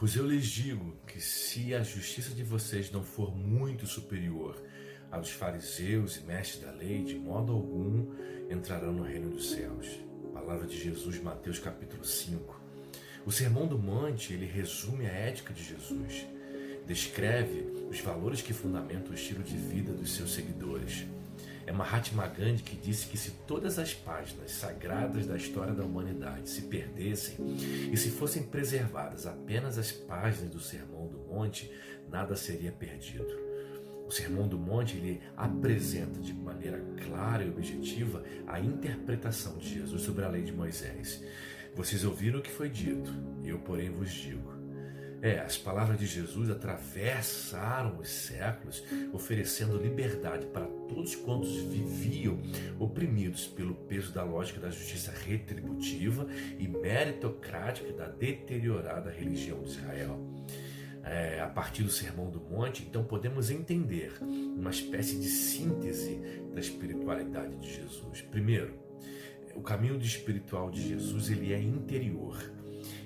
Pois eu lhes digo que se a justiça de vocês não for muito superior à dos fariseus e mestres da lei, de modo algum entrarão no reino dos céus. Palavra de Jesus, Mateus capítulo 5. O Sermão do Monte, ele resume a ética de Jesus, descreve os valores que fundamentam o estilo de vida dos seus seguidores. É Mahatma Gandhi que disse que se todas as páginas sagradas da história da humanidade se perdessem e se fossem preservadas apenas as páginas do Sermão do Monte, nada seria perdido. O Sermão do Monte, ele apresenta de maneira clara e objetiva a interpretação de Jesus sobre a lei de Moisés. Vocês ouviram o que foi dito, eu porém vos digo. As palavras de Jesus atravessaram os séculos, oferecendo liberdade para todos quantos viviam oprimidos pelo peso da lógica da justiça retributiva e meritocrática da deteriorada religião de Israel. A partir do Sermão do Monte, então podemos entender uma espécie de síntese da espiritualidade de Jesus. Primeiro, o caminho espiritual de Jesus, ele é interior.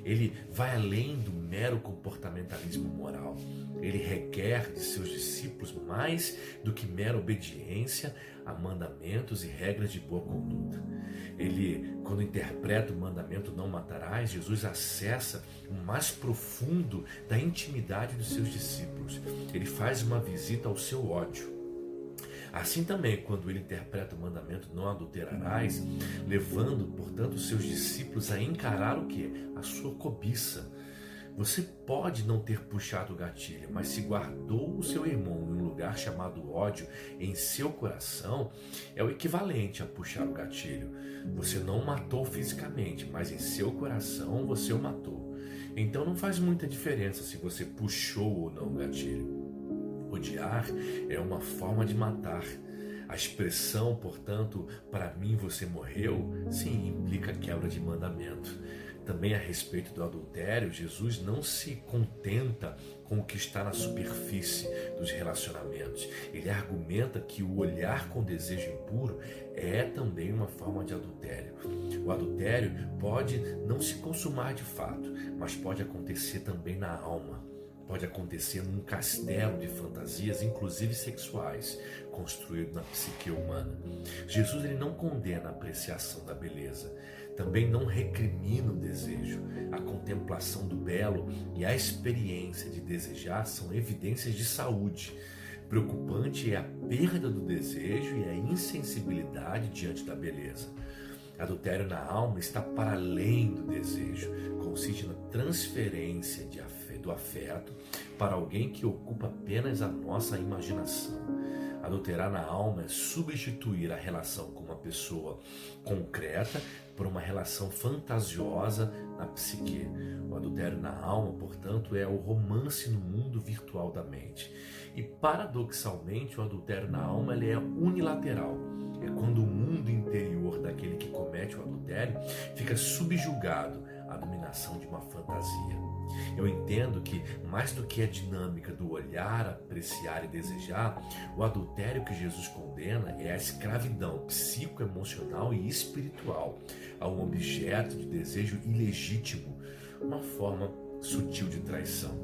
Ele vai além do mero comportamentalismo moral. Ele requer de seus discípulos mais do que mera obediência a mandamentos e regras de boa conduta. Ele, quando interpreta o mandamento não matarás, Jesus acessa o mais profundo da intimidade dos seus discípulos. Ele faz uma visita ao seu ódio. Assim também, quando ele interpreta o mandamento não adulterarás, levando, portanto, os seus discípulos a encarar o quê? A sua cobiça. Você pode não ter puxado o gatilho, mas se guardou o seu irmão em um lugar chamado ódio em seu coração, é o equivalente a puxar o gatilho. Você não o matou fisicamente, mas em seu coração você o matou. Então não faz muita diferença se você puxou ou não o gatilho. Odiar é uma forma de matar. A expressão, portanto, para mim você morreu, sim, implica quebra de mandamento. Também a respeito do adultério, Jesus não se contenta com o que está na superfície dos relacionamentos. Ele argumenta que o olhar com desejo impuro é também uma forma de adultério. O adultério pode não se consumar de fato, mas pode acontecer também na alma. Pode acontecer num castelo de fantasias, inclusive sexuais, construído na psique humana. Jesus, ele não condena a apreciação da beleza, também não recrimina o desejo. A contemplação do belo e a experiência de desejar são evidências de saúde. Preocupante é a perda do desejo e a insensibilidade diante da beleza. Adultério na alma está para além do desejo, consiste na transferência do afeto para alguém que ocupa apenas a nossa imaginação. Adulterar na alma é substituir a relação com uma pessoa concreta por uma relação fantasiosa na psique. O adultério na alma, portanto, é o romance no mundo virtual da mente. E paradoxalmente, o adultério na alma ele é unilateral. É quando o mundo interior daquele que comete o adultério fica subjugado à dominação de uma fantasia. Eu entendo que, mais do que a dinâmica do olhar, apreciar e desejar, o adultério que Jesus condena é a escravidão psicoemocional e espiritual a um objeto de desejo ilegítimo, uma forma sutil de traição.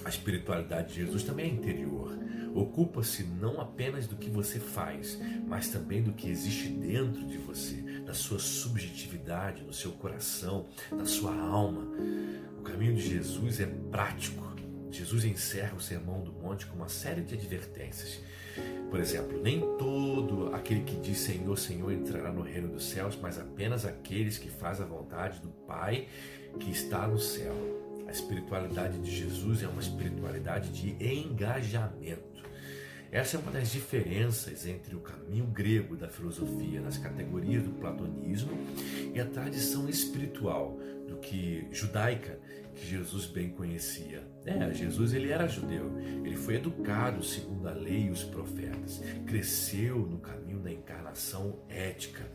A espiritualidade de Jesus também é interior. Ocupa-se não apenas do que você faz, mas também do que existe dentro de você, da sua subjetividade, no seu coração, na sua alma. O caminho de Jesus é prático. Jesus encerra o Sermão do Monte com uma série de advertências. Por exemplo, nem todo aquele que diz Senhor, Senhor entrará no reino dos céus, mas apenas aqueles que fazem a vontade do Pai que está no céu. A espiritualidade de Jesus é uma espiritualidade de engajamento. Essa é uma das diferenças entre o caminho grego da filosofia nas categorias do platonismo e a tradição espiritual do que judaica que Jesus bem conhecia. Jesus ele era judeu, ele foi educado segundo a lei e os profetas, cresceu no caminho da encarnação ética.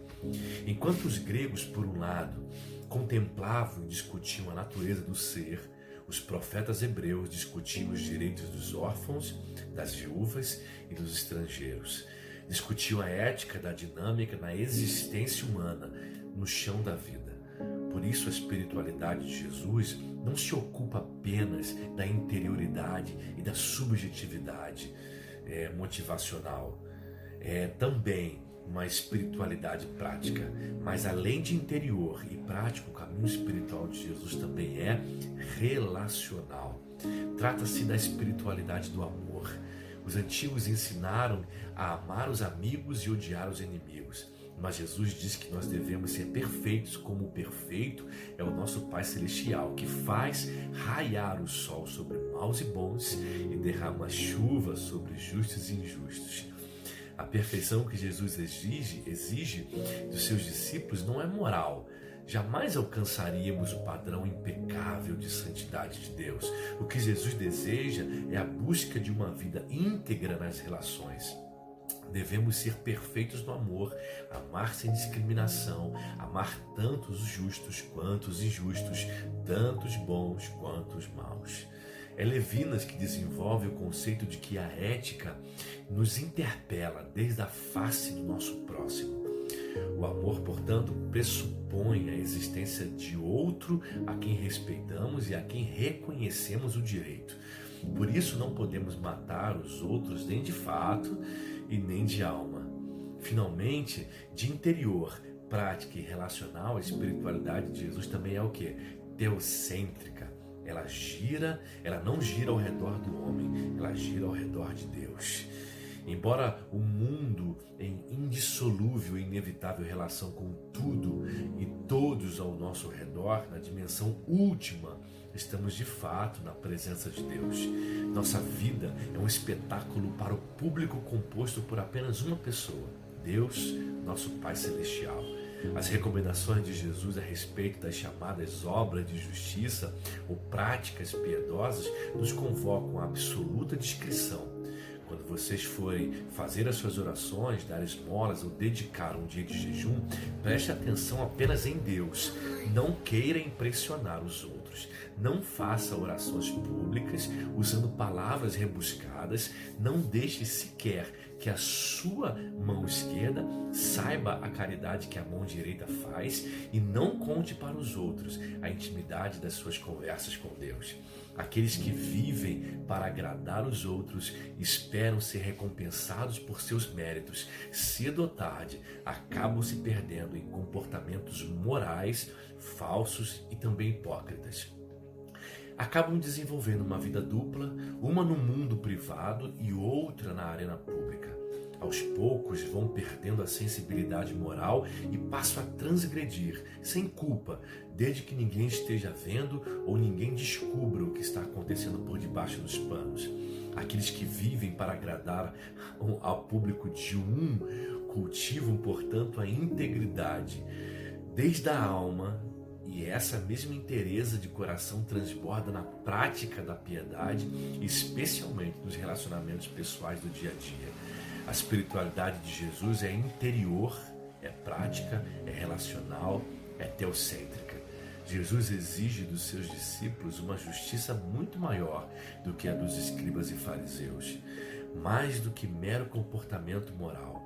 Enquanto os gregos, por um lado, contemplavam e discutiam a natureza do ser, os profetas hebreus discutiam os direitos dos órfãos, das viúvas e dos estrangeiros. Discutiam a ética da dinâmica na existência humana, no chão da vida. Por isso, a espiritualidade de Jesus não se ocupa apenas da interioridade e da subjetividade motivacional. É também uma espiritualidade prática, mas além de interior e prático, o caminho espiritual de Jesus também é relacional. Trata-se da espiritualidade do amor. Os antigos ensinaram a amar os amigos e odiar os inimigos. Mas Jesus diz que nós devemos ser perfeitos, como o perfeito é o nosso Pai Celestial, que faz raiar o sol sobre maus e bons e derrama chuva sobre justos e injustos. A perfeição que Jesus exige dos seus discípulos não é moral. Jamais alcançaríamos o padrão impecável de santidade de Deus. O que Jesus deseja é a busca de uma vida íntegra nas relações. Devemos ser perfeitos no amor, amar sem discriminação, amar tanto os justos quanto os injustos, tanto os bons quanto os maus. É Levinas que desenvolve o conceito de que a ética nos interpela desde a face do nosso próximo. O amor, portanto, pressupõe a existência de outro a quem respeitamos e a quem reconhecemos o direito. Por isso não podemos matar os outros nem de fato e nem de alma. Finalmente, de interior, prática e relacional, a espiritualidade de Jesus também é o quê? Teocêntrica. Ela não gira ao redor do homem, ela gira ao redor de Deus. Embora o mundo em indissolúvel e inevitável relação com tudo e todos ao nosso redor, na dimensão última, estamos de fato na presença de Deus. Nossa vida é um espetáculo para o público composto por apenas uma pessoa, Deus, nosso Pai Celestial. As recomendações de Jesus a respeito das chamadas obras de justiça ou práticas piedosas nos convocam a absoluta discrição. Quando vocês forem fazer as suas orações, dar esmolas ou dedicar um dia de jejum, preste atenção apenas em Deus. Não queira impressionar os outros. Não faça orações públicas usando palavras rebuscadas. Não deixe sequer que a sua mão esquerda saiba a caridade que a mão direita faz e não conte para os outros a intimidade das suas conversas com Deus. Aqueles que vivem para agradar os outros esperam ser recompensados por seus méritos. Cedo ou tarde, acabam se perdendo em comportamentos morais, falsos e também hipócritas. Acabam desenvolvendo uma vida dupla, uma no mundo privado e outra na arena pública. Aos poucos vão perdendo a sensibilidade moral e passam a transgredir, sem culpa, desde que ninguém esteja vendo ou ninguém descubra o que está acontecendo por debaixo dos panos. Aqueles que vivem para agradar ao público de um cultivam, portanto, a integridade desde a alma, e essa mesma inteireza de coração transborda na prática da piedade, especialmente nos relacionamentos pessoais do dia a dia. A espiritualidade de Jesus é interior, é prática, é relacional, é teocêntrica. Jesus exige dos seus discípulos uma justiça muito maior do que a dos escribas e fariseus, mais do que mero comportamento moral,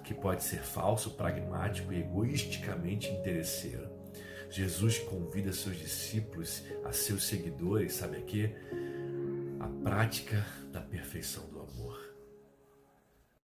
que pode ser falso, pragmático e egoisticamente interesseiro. Jesus convida seus discípulos, a seus seguidores, sabe a quê? A prática da perfeição